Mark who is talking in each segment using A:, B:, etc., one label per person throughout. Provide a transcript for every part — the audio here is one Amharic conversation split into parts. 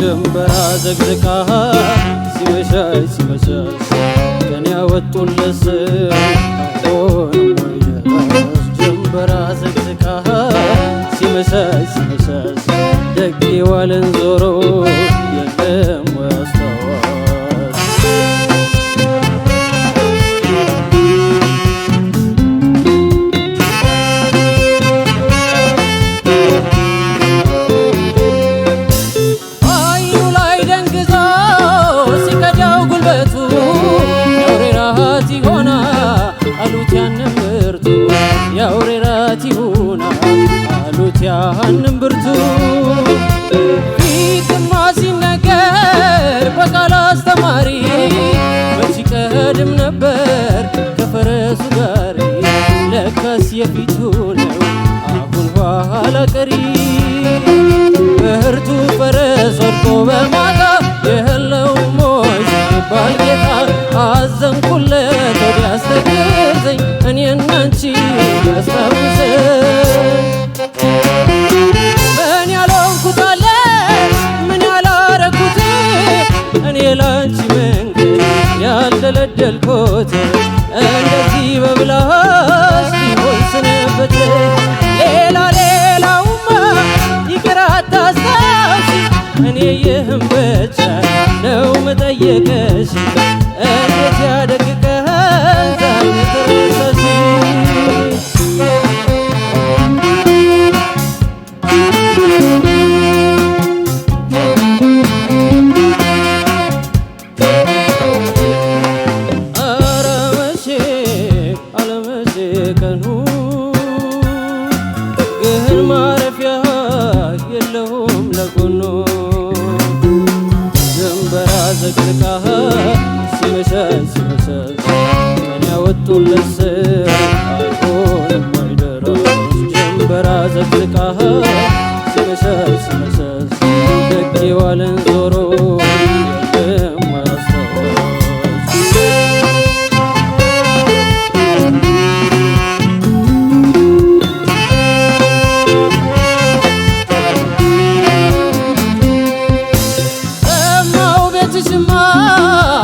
A: ጀንበራ ዘግዝቃ ሲመሻሽ ሲመሻሽ ቀን ያወጡለት ስም አይሆንም ወይ ደራሽ ጀንበራ ዘግዝቃ ሲመሻሽ ሲመሻሽ ደግ የዋለን ዞሮ የለም ወይ አስታዋሽ ያንም ብርቱ ፊትማ ሲነገር በቃል አስተማሪ መች ቀድም ነበር ከፈረሱ ጋር ለካስ የፊቱ ነው አሁን ኋላ ቀሪ ብርቱ ፈረስ ወድቆ በማታ የለውም ወይ ሲባል ጌታ አዘንኩለት ወዲያ አስተገዘኝ እኔና አንቺ ያስታውሰኝ ምን ያልሆንኩት አለ ምን ያላረኩት እኔ ላንቺ መንገድ ያልደለደልኩት እንደዚህ በብላሽ ሊሆን ስንበት ሌላ ሌላውማ ይቅር አታስታውሺ እኔ ይህም ብቻ ነው መጠየቅሽ እንዴት ያደግቀን ዛሬ ተረሳሽ ዘግዝቃ ሲመሻሽ ሲመሻሽ ቀን ያወጡለት ስም አይሆንም ወይ ደራሽ ጀንበራ ዘግዝቃ ሲመሻሽ ሲመሻሽ ደግ የዋለን ዞሮ የለም ወይ አስታዋሽ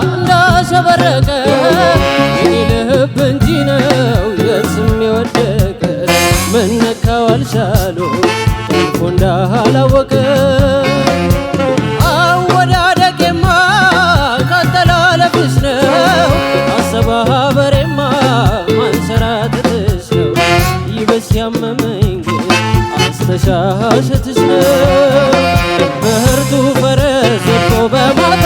A: እንዳሸበረቀ የኔ ልብ እንጂ ነው የስም የወደቀ መነካው አልቻሉ ጠልፎ እንዳላወቀ አወዳደቄማ ካተላለፍሽ ነው አሰባበሬማ ማንሸራተትሽ ነው ይበስ ያመመኝ ግን አስተሻሸትሽ ነው ብርቱ ፈረስ ወድቆ በማታ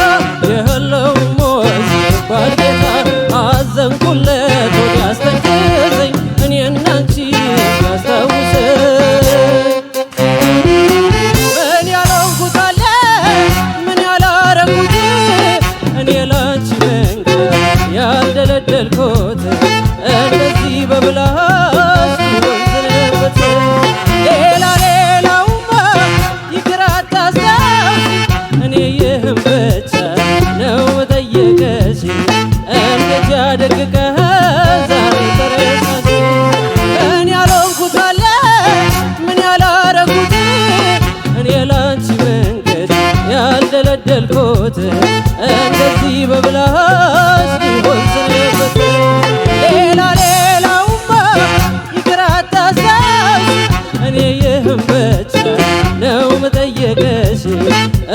A: የለውም ወይ ሲባል ጌታ አዘንኩለት ወዲያ አስተገዘኝ እኔና አንቺ ያስታውሰኝ ምን ያልሆንኩት አለ ምን ያላረኩት እኔ ላንቺ መንገድ ያልደለደልኩት እንደዚህ በብላሽ ሊሆን ስንበት ሌላ ሌላውማ ይቅር አታስታውሺ እኔ ይህም ብቻ ነው መጠየቅሽ እንዴት ያደግቀህ ዛሬ ተረሳሽ ምን ያልሆንኩት አለ ምን ያላረኩት እኔ ላንቺ መንገድ ያልደለደልኩት እንደዚህ በብላሽ ሊሆን ስንበት ሌላ ሌላውማ ይቅር አታስታውሺ እኔ ይህም ብቻ ነው መጠየቅሽ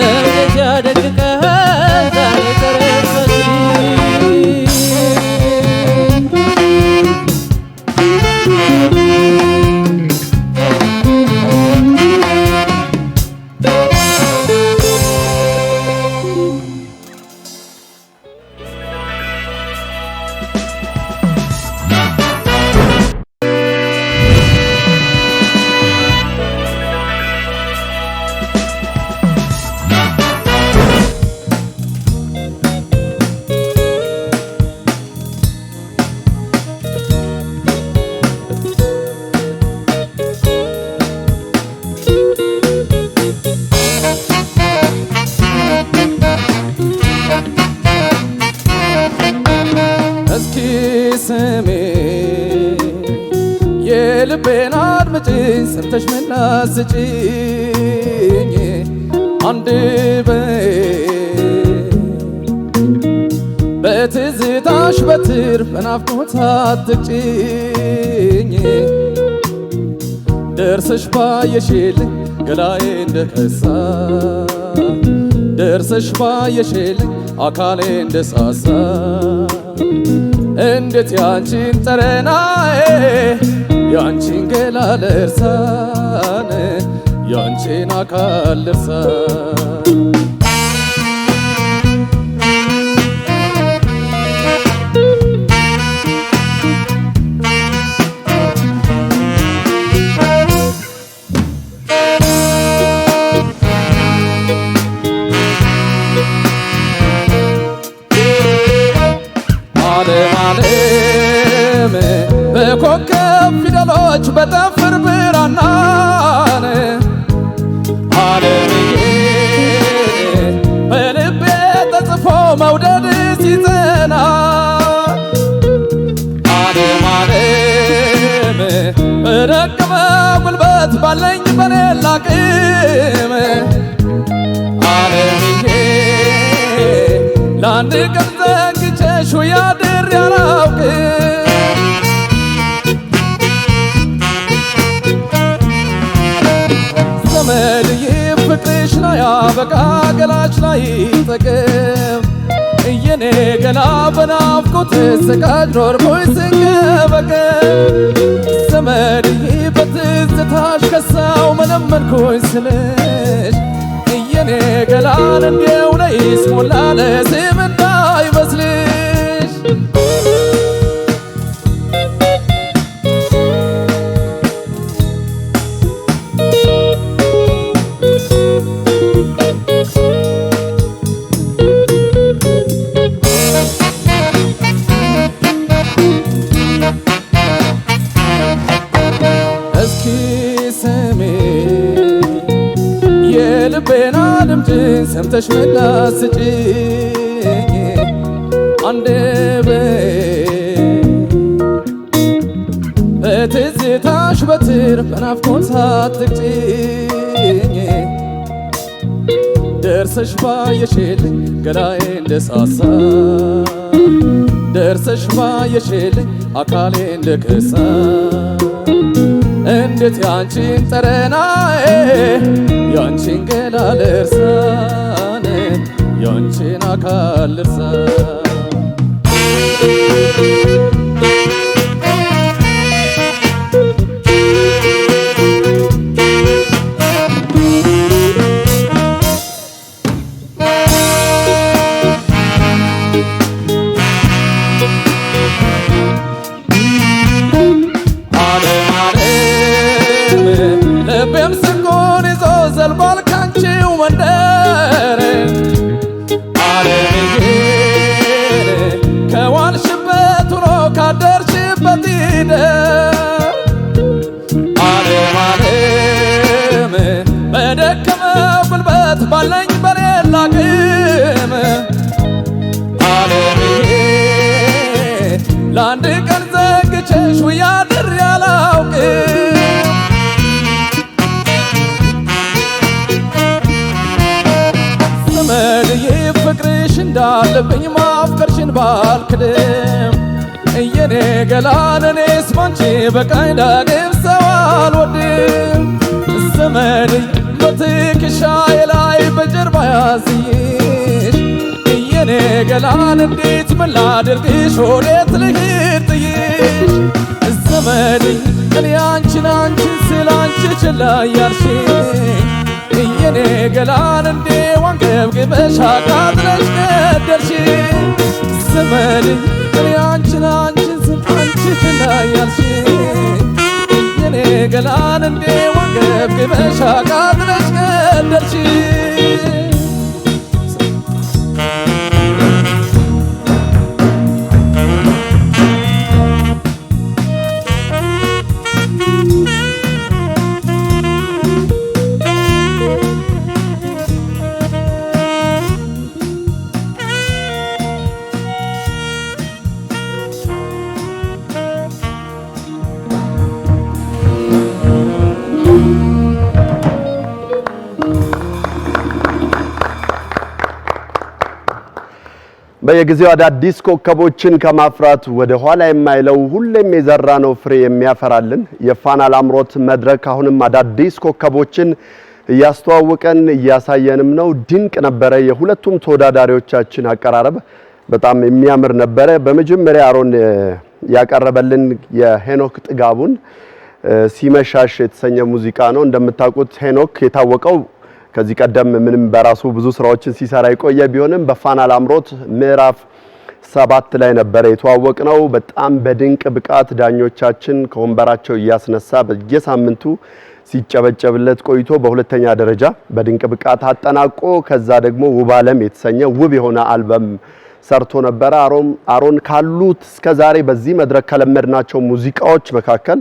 A: እንዴት ያደግቀህ ዛሬ ተረሳሽ
B: ስሜ የልቤን አድምጪኝ ሰምተሽ ምላሽ ስጪኝ አንድ በትዝታሽ በትር በናፍቆት አትቅጭኝ ደርሰሽ ባየሽልኝ ገላዬ እንደከሳ ደርሰሽ ባየሽልኝ አካሌ እንደሳሳ እንዴት ያንቺን ጠረናዬ ያንቺን ገላ ልርሳን ያንቺን አካል ልርሳን በኮከብ ፊደሎች በጠፍር ብራናን ዓለምዬ በልቤ ተጽፎ መውደድ ሲጸና ዓለም ዓለም በደከመ ጉልበት ባለኝ በሌላ አቅም ዓለምዬ ለአንድ ቀን ዘንግቼሽ ያድሬ አላውቅም ዘመድዬ ፍቅርሽ ላይ አበቃ ገላሽ ላይ ጠገብ የኔ ገላ በናፍቆት ስቃድ ኖርኩኝ ስንገበገብ ዘመድዬ በትዝታሽ ከሳው መለመንኩኝ ስልሽ የኔ ገላን እንዲው ነይስ ሞላ ለስም እንዳይመስልሽ የልቤና ድምፅን ሰምተሽ ምላሽ ስጪኝ አንደበቴ በትዝታሽ በትር በናፍቆት አትቅጭኝ ደርሰሽ ባየሽልኝ ገላዬ እንደሳሳ ደርሰሽ ባየሽልኝ አካሌ እንደከሳ እንዴት ያንቺን ጠረናዬ ያንቺን ገላ ልርሳን ያንቺን አካል ልርሳን ልቤም ስንቁን ይዞ ዘልቋል ካንቺው መንደር ዓለምዬ ከዋልሽበት ውሎ ካደርሽበት ይደር ዓለም ዓለም በደከመ ጉልበት ባለኝ በሌላ አቅም ዓለምዬ ለአንድ ቀን ዘንግቼሽ ያድሬ አላውቅም ዘመድዬ ፍቅርሽ እንዳለብኝ ማፍቀርሽን ባልክድም የኔ ገላን እኔስ ባንቺ በቃኝ ዳግም ሰው አልወድም ዘመድዬ በትከሻዬ ላይ በጀርባ ያዝይሽ የኔ ገላን እንዴት ምን ላድርግሽ ወዴት ልሂድ ጥይሽ ዘመድዬ እኔ አንቺን ስለ አንቺ ችላ እያልሽኝ የኔ ገላን እንዴ ዋንገብግበሽ አቃጥለሽ ገደልሽኝ ዘመድዬ እኔ አንቺን ስለ አንቺ ችላ እያልሽኝ የኔ ገላን እንዴ ዋንገብግበሽ አቃጥለሽ ገደልሽኝ
C: በየጊዜው አዳዲስ ኮከቦችን ከማፍራት ወደ ኋላ የማይለው ሁሌም የዘራነው ፍሬ የሚያፈራልን የፋና ላምሮት መድረክ አሁንም አዳዲስ ኮከቦችን እያስተዋወቀን እያሳየንም ነው። ድንቅ ነበረ። የሁለቱም ተወዳዳሪዎቻችን አቀራረብ በጣም የሚያምር ነበረ። በመጀመሪያ አሮን ያቀረበልን የሄኖክ ጥጋቡን ሲመሻሽ የተሰኘ ሙዚቃ ነው። እንደምታውቁት ሄኖክ የታወቀው ከዚህ ቀደም ምንም በራሱ ብዙ ስራዎችን ሲሰራ የቆየ ቢሆንም በፋና ላምሮት ምዕራፍ 7 ላይ ነበር የተዋወቅነው። በጣም በድንቅ ብቃት ዳኞቻችን ከወንበራቸው እያስነሳ በየሳምንቱ ሲጨበጨብለት ቆይቶ በሁለተኛ ደረጃ በድንቅ ብቃት አጠናቆ ከዛ ደግሞ ውብ ዓለም የተሰኘ ውብ የሆነ አልበም ሰርቶ ነበር። አሮን ካሉት እስከዛሬ በዚህ መድረክ ከለመድናቸው ሙዚቃዎች መካከል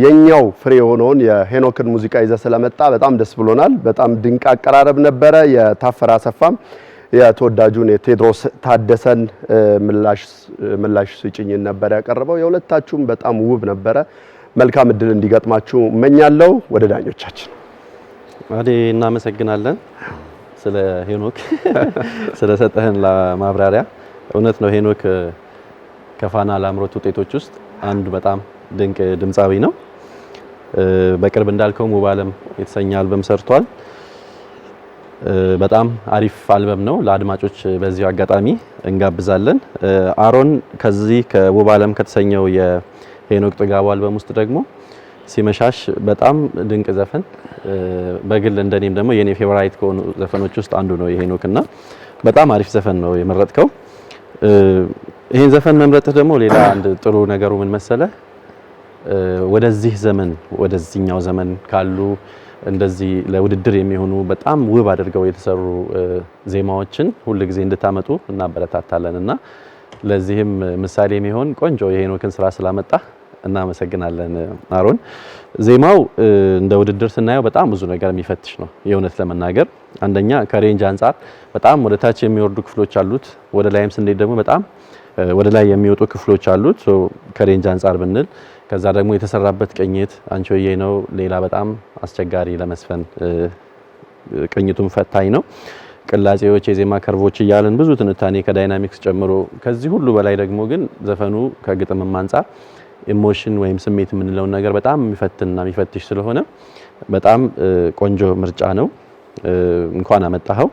C: የኛው ፍሬ የሆነውን የሄኖክን ሙዚቃ ይዘ ስለመጣ በጣም ደስ ብሎናል። በጣም ድንቅ አቀራረብ ነበረ። የታፈራ አሰፋም የተወዳጁን የቴድሮስ ታደሰን ምላሽ ስጭኝን ነበር ያቀረበው። የሁለታችሁም በጣም ውብ ነበረ። መልካም እድል እንዲገጥማችሁ እመኛለሁ። ወደ ዳኞቻችን
D: እናመሰግናለን ስለ ሄኖክ ስለሰጠህን ማብራሪያ። እውነት ነው ሄኖክ ከፋና ላምሮት ውጤቶች ውስጥ አንዱ በጣም ድንቅ ድምጻዊ ነው። በቅርብ እንዳልከው ውብ ዓለም የተሰኘ አልበም ሰርቷል። በጣም አሪፍ አልበም ነው። ለአድማጮች በዚሁ አጋጣሚ እንጋብዛለን። አሮን ከዚህ ከውብ ዓለም ከተሰኘው የሄኖክ ጥጋቡ አልበም ውስጥ ደግሞ ሲመሻሽ በጣም ድንቅ ዘፈን፣ በግል እንደኔም ደግሞ የኔ ፌቨራይት ከሆኑ ዘፈኖች ውስጥ አንዱ ነው የሄኖክና በጣም አሪፍ ዘፈን ነው የመረጥከው። ይሄን ዘፈን መምረጥህ ደግሞ ሌላ አንድ ጥሩ ነገሩ ምን መሰለ፣ ወደዚህ ዘመን ወደዚህኛው ዘመን ካሉ እንደዚህ ለውድድር የሚሆኑ በጣም ውብ አድርገው የተሰሩ ዜማዎችን ሁሉ ጊዜ እንድታመጡ እናበረታታለንና ለዚህም ምሳሌ የሚሆን ቆንጆ የሄኖክን ስራ ስላመጣ እናመሰግናለን አሮን። ዜማው እንደ ውድድር ስናየው በጣም ብዙ ነገር የሚፈትሽ ነው። የእውነት ለመናገር አንደኛ ከሬንጅ አንፃር በጣም ወደ ታች የሚወርዱ ክፍሎች አሉት፣ ወደ ላይም ስንሄድ ደግሞ በጣም ወደ ላይ የሚወጡ ክፍሎች አሉት። ከሬንጅ አንፃር ብንል ከዛ ደግሞ የተሰራበት ቅኝት አንቺሆዬ ነው። ሌላ በጣም አስቸጋሪ ለመስፈን ቅኝቱም ፈታኝ ነው። ቅላጼዎች፣ የዜማ ከርቮች እያለን ብዙ ትንታኔ ከዳይናሚክስ ጨምሮ ከዚህ ሁሉ በላይ ደግሞ ግን ዘፈኑ ከግጥምም አንፃር ኢሞሽን ወይም ስሜት የምንለውን ነገር በጣም የሚፈትንና የሚፈትሽ ስለሆነ በጣም ቆንጆ ምርጫ ነው። እንኳን አመጣኸው።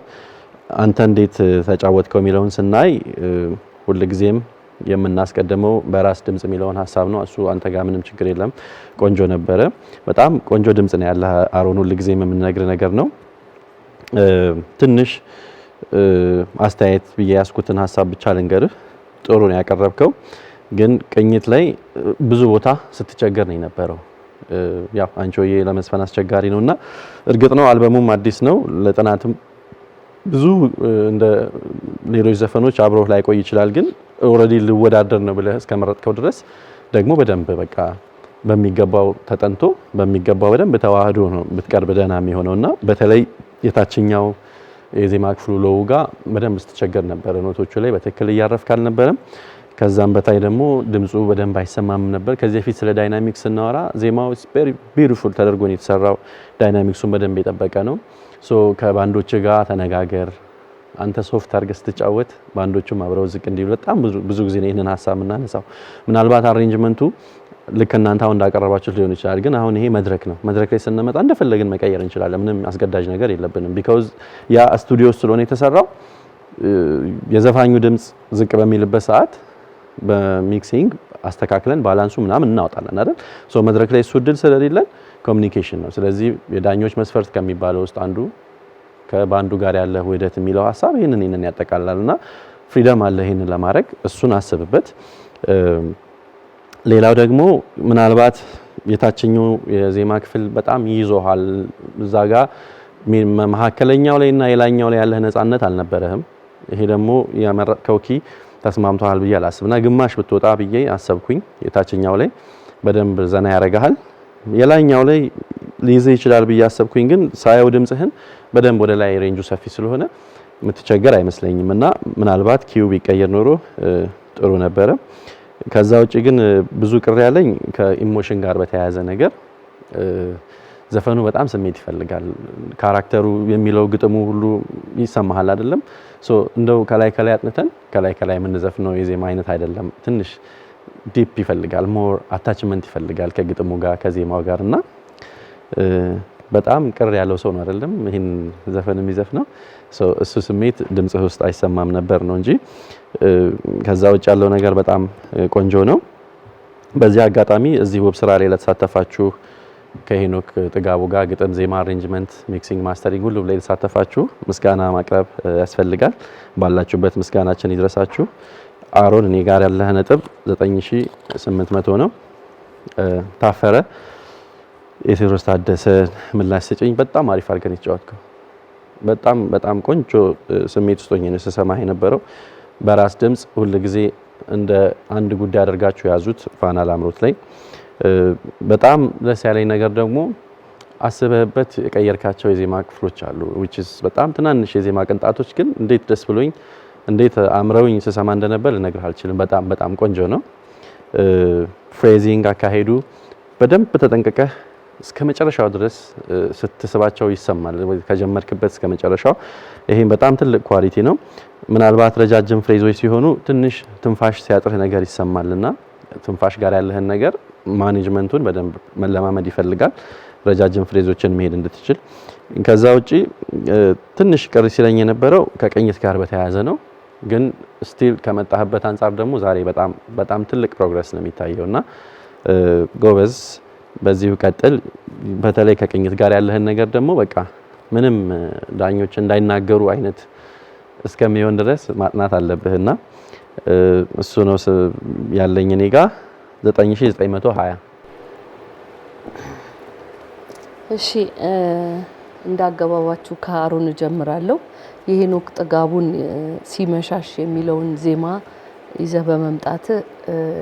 D: አንተ እንዴት ተጫወትከው የሚለውን ስናይ ሁልጊዜም የምናስቀድመው በራስ ድምጽ የሚለውን ሐሳብ ነው። እሱ አንተ ጋር ምንም ችግር የለም፣ ቆንጆ ነበረ። በጣም ቆንጆ ድምጽ ነው ያለ አሮን፣ ሁልጊዜም የምንነግር ነገር ነው። ትንሽ አስተያየት ብዬ ያስኩትን ሐሳብ ብቻ ልንገርህ። ጥሩ ነው ያቀረብከው፣ ግን ቅኝት ላይ ብዙ ቦታ ስትቸገር ነው የነበረው። ያው አንቺሆዬ ለመስፈን አስቸጋሪ ነውና እርግጥ ነው አልበሙም አዲስ ነው፣ ለጥናትም ብዙ እንደ ሌሎች ዘፈኖች አብሮ ላይ ቆይ ይችላል። ግን ኦሬዲ ልወዳደር ነው ብለህ እስከመረጥከው ድረስ ደግሞ በደንብ በቃ በሚገባው ተጠንቶ በሚገባው በደንብ ተዋህዶ ነው ብትቀርብ ደህና የሚሆነውና በተለይ የታችኛው የዜማ ክፍሉ ሎው ጋር በደንብ ስትቸገር ነበር። ኖቶቹ ላይ በትክክል እያረፍክ አልነበረም። ከዛም በታይ ደግሞ ድምጹ በደንብ አይሰማም ነበር። ከዚህ በፊት ስለ ዳይናሚክስ ስናወራ ዜማው ቬሪ ቢዩቲፉል ተደርጎ ነው የተሰራው። ዳይናሚክሱን በደንብ የጠበቀ ነው። ከባንዶች ጋር ተነጋገር። አንተ ሶፍት አድርገህ ስትጫወት ባንዶቹም አብረው ዝቅ እንዲሉ በጣም ብዙ ጊዜ ነው ይሄንን ሐሳብ የምናነሳው። ምናልባት አሬንጅመንቱ ልክ እናንተ አሁን እንዳቀረባችሁት ሊሆን ይችላል። ግን አሁን ይሄ መድረክ ነው። መድረክ ላይ ስንመጣ እንደፈለግን መቀየር እንችላለን። ምንም አስገዳጅ ነገር የለብንም። ቢኮዝ ያ ስቱዲዮ ውስጥ ስለሆነ የተሰራው የዘፋኙ ድምጽ ዝቅ በሚልበት ሰዓት በሚክሲንግ አስተካክለን ባላንሱ ምናምን እናወጣለን አይደል? መድረክ ላይ እሱ ድል ስለሌለን ኮሚኒኬሽን ነው። ስለዚህ የዳኞች መስፈርት ከሚባለው ውስጥ አንዱ ከባንዱ ጋር ያለ ውህደት የሚለው ሐሳብ ይሄንን ያጠቃልላልና ፍሪደም አለ ይሄንን ለማድረግ፣ እሱን አስብበት። ሌላው ደግሞ ምናልባት የታችኛው የዜማ ክፍል በጣም ይይዞሃል። እዛ ጋር መሀከለኛው ላይና የላይኛው ላይ ያለ ነፃነት አልነበረህም። ይሄ ደግሞ ያመረጥከው ኪ ተስማምቷል ብዬ አላስብና ግማሽ ብትወጣ ብዬ አሰብኩኝ። የታችኛው ላይ በደንብ ዘና ያረጋሃል፣ የላይኛው ላይ ሊይዝ ይችላል ብዬ አሰብኩኝ። ግን ሳየው ድምጽህን በደንብ ወደ ላይ ሬንጁ ሰፊ ስለሆነ የምትቸገር አይመስለኝምና ምናልባት ኪው ቢቀየር ኖሮ ጥሩ ነበረ። ከዛ ውጪ ግን ብዙ ቅር ያለኝ ከኢሞሽን ጋር በተያያዘ ነገር ዘፈኑ በጣም ስሜት ይፈልጋል። ካራክተሩ የሚለው ግጥሙ ሁሉ ይሰማሃል አይደለም? ሶ እንደው ከላይ አጥንተን ከላይ የምንዘፍነው የዜማ አይነት አይደለም። ትንሽ ዲፕ ይፈልጋል፣ ሞር አታችመንት ይፈልጋል ከግጥሙ ጋር ከዜማው ጋር እና በጣም ቅር ያለው ሰው ነው አይደለም ይሄን ዘፈን የሚዘፍነው። ሶ እሱ ስሜት ድምጽህ ውስጥ አይሰማም ነበር ነው እንጂ ከዛ ውጭ ያለው ነገር በጣም ቆንጆ ነው። በዚህ አጋጣሚ እዚህ ውብ ስራ ላይ ለተሳተፋችሁ ከሄኖክ ጥጋቡ ጋር ግጥም፣ ዜማ፣ አሬንጅመንት፣ ሚክሲንግ፣ ማስተሪንግ ሁሉ ላይ ለተሳተፋችሁ ምስጋና ማቅረብ ያስፈልጋል። ባላችሁበት ምስጋናችን ይድረሳችሁ። አሮን እኔ ጋር ያለህ ነጥብ 9800 ነው። ታፈረ የቴዎድሮስ ታደሰ ምላሽ ሰጪኝ በጣም አሪፍ አድርገን የተጫወትከው በጣም ቆንጆ ስሜት ውስጥ ሆኜ ነው ስሰማህ የነበረው። በራስ ድምጽ ሁሉ ጊዜ እንደ አንድ ጉዳይ አድርጋችሁ ያዙት ፋና ላምሮት ላይ። በጣም ደስ ያለኝ ነገር ደግሞ አስበህበት የቀየርካቸው የዜማ ክፍሎች አሉ which is በጣም ትናንሽ የዜማ ቅንጣቶች ግን እንዴት ደስ ብሎኝ እንዴት አምረውኝ ስሰማ እንደነበር ልነግርህ አልችልም። በጣም ቆንጆ ነው። ፍሬዚንግ አካሄዱ በደንብ ተጠንቅቀህ እስከ መጨረሻው ድረስ ስትስባቸው ይሰማል ከጀመርክበት እስከ መጨረሻው። ይሄን በጣም ትልቅ ኳሊቲ ነው። ምናልባት ረጃጅም ፍሬዞች ሲሆኑ ትንሽ ትንፋሽ ሲያጥርህ ነገር ይሰማልና ትንፋሽ ጋር ያለህን ነገር ማኔጅመንቱን በደንብ መለማመድ ይፈልጋል ረጃጅም ፍሬዞችን መሄድ እንድትችል። ከዛ ውጪ ትንሽ ቅር ሲለኝ የነበረው ከቅኝት ጋር በተያያዘ ነው። ግን ስቲል ከመጣህበት አንፃር ደግሞ ዛሬ በጣም ትልቅ ፕሮግረስ ነው የሚታየውና ጎበዝ በዚሁ ቀጥል። በተለይ ከቅኝት ጋር ያለህን ነገር ደግሞ በቃ ምንም ዳኞች እንዳይናገሩ አይነት እስከሚሆን ድረስ ማጥናት አለብህና እሱ ነው ያለኝ እኔ ጋር 9920።
E: እሺ እንዳገባባችሁ ከአሮን ጀምራለሁ። የሄኖክ ጥጋቡን ሲመሻሽ የሚለውን ዜማ ይዘህ በመምጣት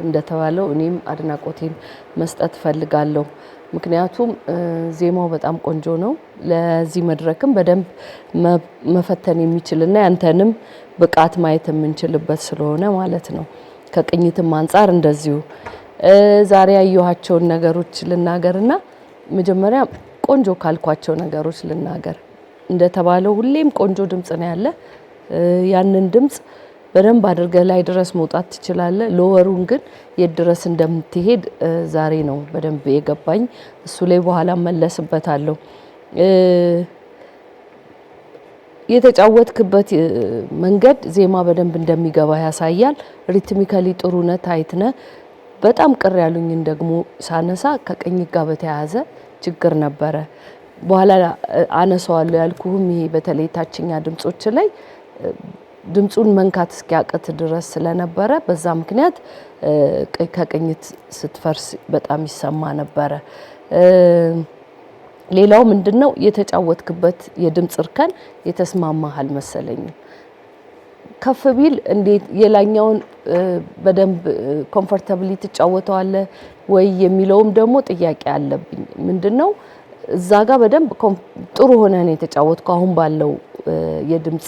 E: እንደተባለው እኔም አድናቆቴን መስጠት ፈልጋለሁ። ምክንያቱም ዜማው በጣም ቆንጆ ነው። ለዚህ መድረክም በደንብ መፈተን የሚችልና ያንተንም ብቃት ማየት የምንችልበት ስለሆነ ማለት ነው። ከቅኝትም አንፃር እንደዚሁ ዛሬ ያየኋቸውን ነገሮች ልናገርና መጀመሪያ ቆንጆ ካልኳቸው ነገሮች ልናገር። እንደተባለው ሁሌም ቆንጆ ድምጽ ነው ያለ። ያንን ድምጽ በደንብ አድርገህ ላይ ድረስ መውጣት ትችላለህ። ሎወሩን ግን የት ድረስ እንደምትሄድ ዛሬ ነው በደንብ የገባኝ። እሱ ላይ በኋላ መለስበታለሁ። የተጫወትክበት መንገድ ዜማ በደንብ እንደሚገባ ያሳያል። ሪትሚካሊ ጥሩነት ታይትነ። በጣም ቅር ያሉኝን ደግሞ ሳነሳ ከቅኝት ጋር በተያያዘ ችግር ነበረ። በኋላ አነሳዋለሁ ያልኩህም ይሄ በተለይ ታችኛ ድምጾች ላይ ድምጹን መንካት እስኪያቅት ድረስ ስለነበረ በዛ ምክንያት ከቅኝት ስትፈርስ በጣም ይሰማ ነበረ። ሌላው ምንድነው የተጫወትክበት የድምጽ እርከን የተስማማህ አልመሰለኝም። ከፍ ቢል እንዴት የላኛውን በደንብ ኮምፎርታብሊ ትጫወተዋለህ ወይ የሚለውም ደግሞ ጥያቄ አለብኝ። ምንድነው እዛ ጋር በደንብ ጥሩ ሆነ ነው የተጫወትከው አሁን ባለው የድምጽ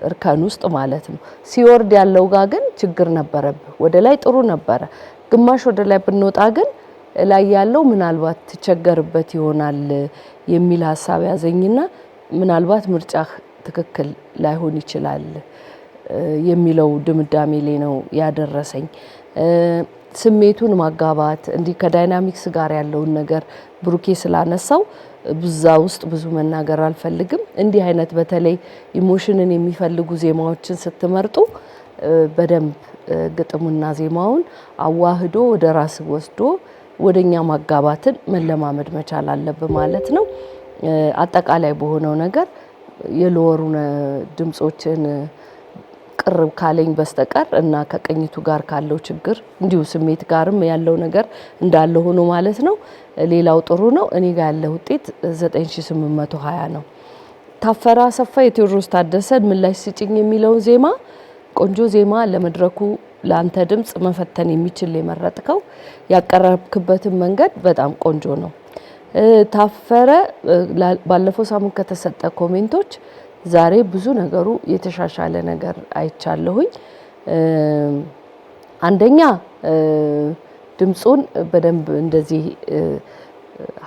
E: እርከን ውስጥ ማለት ነው። ሲወርድ ያለው ጋር ግን ችግር ነበረብህ። ወደ ላይ ጥሩ ነበረ። ግማሽ ወደ ላይ ብንወጣ ግን ላይ ያለው ምናልባት ትቸገርበት ይሆናል የሚል ሐሳብ ያዘኝና ምናልባት ምርጫህ ትክክል ላይሆን ይችላል የሚለው ድምዳሜ ላይ ነው ያደረሰኝ። ስሜቱን ማጋባት እንዲህ ከዳይናሚክስ ጋር ያለውን ነገር ብሩኬ ስላነሳው ብዛ ውስጥ ብዙ መናገር አልፈልግም። እንዲህ አይነት በተለይ ኢሞሽንን የሚፈልጉ ዜማዎችን ስትመርጡ በደንብ ግጥሙና ዜማውን አዋህዶ ወደ ራስ ወስዶ ወደኛ ማጋባትን መለማመድ መቻል አለብህ ማለት ነው። አጠቃላይ በሆነው ነገር የሎወሩን ድምጾችን ቅርብ ካለኝ በስተቀር እና ከቅኝቱ ጋር ካለው ችግር እንዲሁ ስሜት ጋርም ያለው ነገር እንዳለ ሆኖ ማለት ነው። ሌላው ጥሩ ነው። እኔ ጋር ያለው ውጤት 9820 ነው። ታፈራ አሰፋ የቴዎድሮስ ታደሰ ምላሽ ስጪኝ የሚለው ዜማ ቆንጆ ዜማ ለመድረኩ ለአንተ ድምጽ መፈተን የሚችል የመረጥከው ያቀረብክበትን መንገድ በጣም ቆንጆ ነው። ታፈረ ባለፈው ሳምንት ከተሰጠ ኮሜንቶች ዛሬ ብዙ ነገሩ የተሻሻለ ነገር አይቻለሁኝ። አንደኛ ድምጹን በደንብ እንደዚህ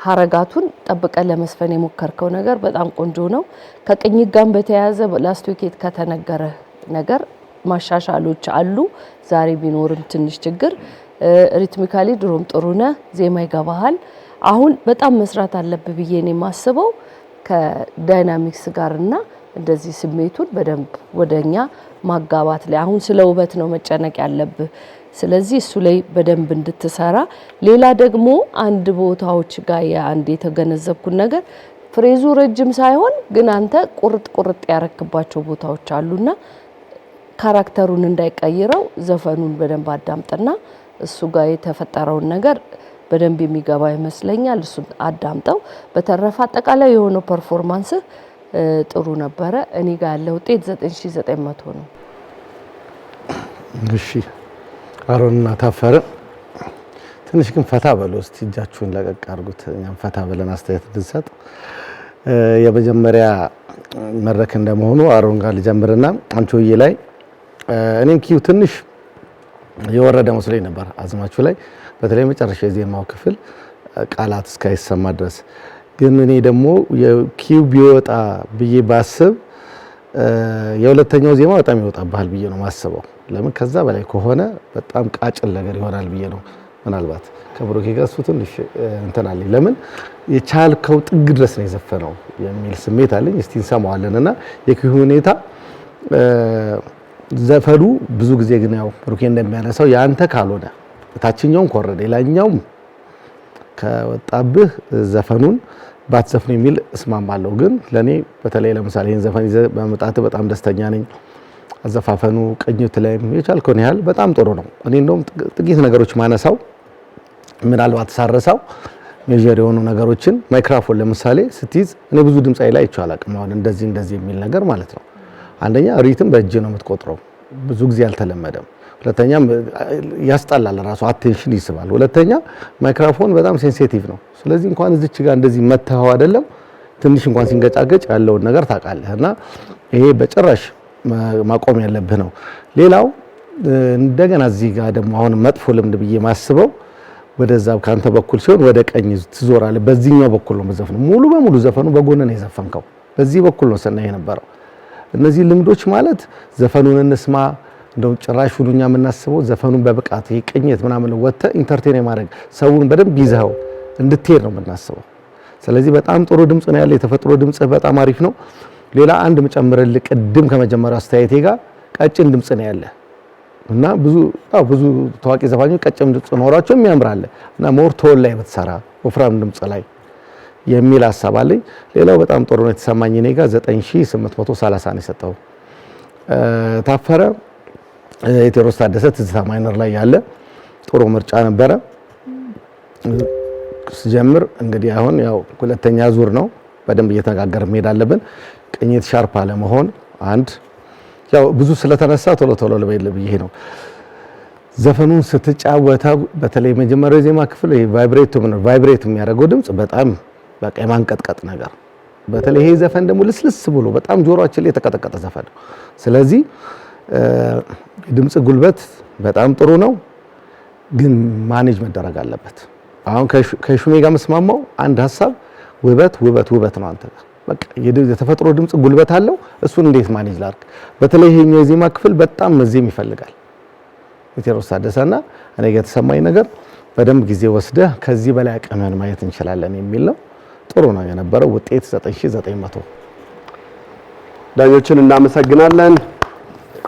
E: ሀረጋቱን ጠብቀ ለመስፈን የሞከርከው ነገር በጣም ቆንጆ ነው። ከቅኝት ጋር በተያያዘ ላስት ዊኬት ከተነገረ ነገር ማሻሻሎች አሉ። ዛሬ ቢኖርም ትንሽ ችግር ሪትሚካሊ ድሮም ጥሩነ ዜማ ይገባሃል። አሁን በጣም መስራት አለብህ ብዬ ነው የማስበው ከዳይናሚክስ ጋርና እንደዚህ ስሜቱን በደንብ ወደኛ ማጋባት ላይ አሁን ስለ ውበት ነው መጨነቅ ያለብህ። ስለዚህ እሱ ላይ በደንብ እንድትሰራ ሌላ ደግሞ አንድ ቦታዎች ጋር አንድ የተገነዘብኩን ነገር ፍሬዙ ረጅም ሳይሆን ግን አንተ ቁርጥ ያረክባቸው ቦታዎች አሉና ካራክተሩን እንዳይቀይረው ዘፈኑን በደንብ አዳምጥና እሱ ጋር የተፈጠረውን ነገር በደንብ የሚገባ ይመስለኛል። እሱን አዳምጠው። በተረፈ አጠቃላይ የሆነው ፐርፎርማንስ ጥሩ ነበረ። እኔ ጋር ያለው ውጤት 9900 ነው።
F: እሺ አሮንና ታፈረ ትንሽ ግን ፈታ በሉ እስቲ እጃችሁን ለቀቅ አድርጉት። እኛም ፈታ ብለን አስተያየት እንድንሰጥ የመጀመሪያ መድረክ እንደመሆኑ አሮን ጋር ልጀምርና አንቺዬ ላይ እኔም ኪው ትንሽ የወረደ መስሎኝ ነበር አዝማችሁ ላይ በተለይ መጨረሻ የዜማው ክፍል ቃላት እስካይሰማ ድረስ ግን እኔ ደግሞ የኪው ቢወጣ ብዬ ባስብ የሁለተኛው ዜማ በጣም ይወጣባል ብዬ ነው ማስበው። ለምን ከዛ በላይ ከሆነ በጣም ቃጭል ነገር ይሆናል ብዬ ነው። ምናልባት ከብሩኬ ጋር እሱ ትንሽ እንትን አለኝ። ለምን የቻልከው ጥግ ድረስ ነው የዘፈነው የሚል ስሜት አለኝ። እስቲ እንሰማዋለንና የኪው ሁኔታ ዘፈኑ ብዙ ጊዜ ግን ያው ብሩኬ እንደሚያነሳው ያንተ ካልሆነ ታችኛውን ኮረደ ሌላኛውም ከወጣብህ ዘፈኑን ባትዘፍኑ የሚል እስማማለሁ። ግን ለኔ በተለይ ለምሳሌ ይሄን ዘፈን ይዘህ በመጣት በጣም ደስተኛ ነኝ። አዘፋፈኑ ቅኝት ላይ የቻልከውን ያህል በጣም ጥሩ ነው። እኔ እንደውም ጥቂት ነገሮች ማነሳው ምናልባት ሳረሳው ሜጀር የሆኑ ነገሮችን ማይክሮፎን ለምሳሌ ስትይዝ እኔ ብዙ ድምጻይ ላይ አይቼ አላውቅም። አሁን እንደዚህ የሚል ነገር ማለት ነው። አንደኛ ሪትም በእጅ ነው የምትቆጥረው፣ ብዙ ጊዜ አልተለመደም። ሁለተኛም ያስጠላል፣ ራሱ አቴንሽን ይስባል። ሁለተኛ ማይክሮፎን በጣም ሴንሲቲቭ ነው። ስለዚህ እንኳን እዚች ጋር እንደዚህ መተው አይደለም ትንሽ እንኳን ሲንገጫገጭ ያለውን ነገር ታውቃለህና ይሄ በጭራሽ ማቆም ያለብህ ነው። ሌላው እንደገና እዚህ ጋር ደግሞ አሁን መጥፎ ልምድ ብዬ ማስበው ወደዛ ካንተ በኩል ሲሆን ወደ ቀኝ ትዞራለህ። በዚህኛው በኩል ነው መዘፈኑ፣ ሙሉ በሙሉ ዘፈኑ በጎን ነው የዘፈንከው፣ በዚህ በኩል ነው ሰናይ የነበረው። እነዚህ ልምዶች ማለት ዘፈኑን እንስማ እንደው ጭራሹን እኛ የምናስበው ዘፈኑን በብቃት ቅኝት ምናምን ወጥተህ ኢንተርቴን የማድረግ ሰውን በደንብ ይዘው እንድትሄድ ነው የምናስበው። ስለዚህ በጣም ጥሩ ድምጽ ነው ያለ፣ የተፈጥሮ ድምጽ በጣም አሪፍ ነው። ሌላ አንድ መጨመርልህ ቅድም ከመጀመሪያው አስተያየቴ ጋር ቀጭን ድምጽ ነው ያለ እና ብዙ ታዋቂ ዘፋኞች ቀጭን ድምጽ ኖሯቸው የሚያምራል እና ሞር ቶን ላይ ብትሰራ ወፍራም ድምጽ ላይ የሚል ሐሳብ አለኝ። ሌላው በጣም ጥሩ ነው የተሰማኝ እኔ ጋር 9830 ነው የሰጠው። ታፈረ የቴዎድሮስ ታደሰ ትዝታ ማይነር ላይ ያለ ጥሩ ምርጫ ነበረ። ስጀምር እንግዲህ አሁን ያው ሁለተኛ ዙር ነው፣ በደንብ እየተነጋገርን መሄድ አለብን። ቅኝት ሻርፕ አለመሆን አንድ ያው ብዙ ስለተነሳ ቶሎ ልበይል ብዬ ነው። ዘፈኑን ስትጫወተው በተለይ መጀመሪያው ዜማ ክፍል ቫይብሬት የሚያደርገው ድምጽ በጣም በቃ የማንቀጥቀጥ ነገር፣ በተለይ ይሄ ዘፈን ደግሞ ልስልስ ብሎ በጣም ጆሮአችን ላይ የተቀጠቀጠ ዘፈን ነው። ስለዚህ ድምጽ ጉልበት በጣም ጥሩ ነው፣ ግን ማኔጅ መደረግ አለበት። አሁን ከሹሜ ጋር መስማማው አንድ ሐሳብ ውበት ነው። አንተ በቃ የተፈጥሮ ድምጽ ጉልበት አለው፣ እሱን እንዴት ማኔጅ ላድርግ? በተለይ ይሄኛው የዜማ ክፍል በጣም መዜም ይፈልጋል የቴዎድሮስ ታደሰና እኔ ጋር የተሰማኝ ነገር በደንብ ጊዜ ወስደህ ከዚህ በላይ አቅምህን ማየት እንችላለን የሚል ነው። ጥሩ ነው የነበረው ውጤት 9900።
C: ዳኞችን እናመሰግናለን።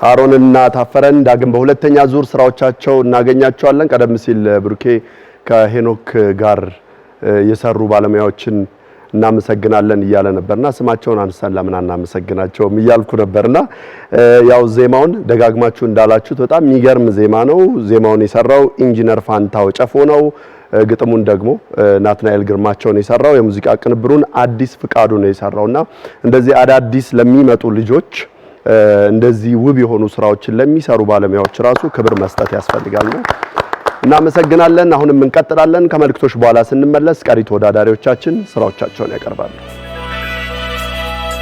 C: አሮንና ታፈረን ዳግም በሁለተኛ ዙር ስራዎቻቸው እናገኛቸዋለን። ቀደም ሲል ብሩኬ ከሄኖክ ጋር የሰሩ ባለሙያዎችን እናመሰግናለን እያለ ነበርና ስማቸውን አንስተን ለምን አናመሰግናቸውም እያልኩ ነበርና ያው ዜማውን ደጋግማችሁ እንዳላችሁት በጣም የሚገርም ዜማ ነው። ዜማውን የሰራው ኢንጂነር ፋንታው ጨፎ ነው። ግጥሙን ደግሞ ናትናኤል ግርማቸው ነው የሰራው። የሙዚቃ ቅንብሩን አዲስ ፍቃዱ ነው የሰራውና እንደዚህ አዳዲስ ለሚመጡ ልጆች እንደዚህ ውብ የሆኑ ስራዎችን ለሚሰሩ ባለሙያዎች ራሱ ክብር መስጠት ያስፈልጋል ነው። እናመሰግናለን። አሁንም እንቀጥላለን። ከመልእክቶች በኋላ ስንመለስ ቀሪ ተወዳዳሪዎቻችን ስራዎቻቸውን ያቀርባሉ።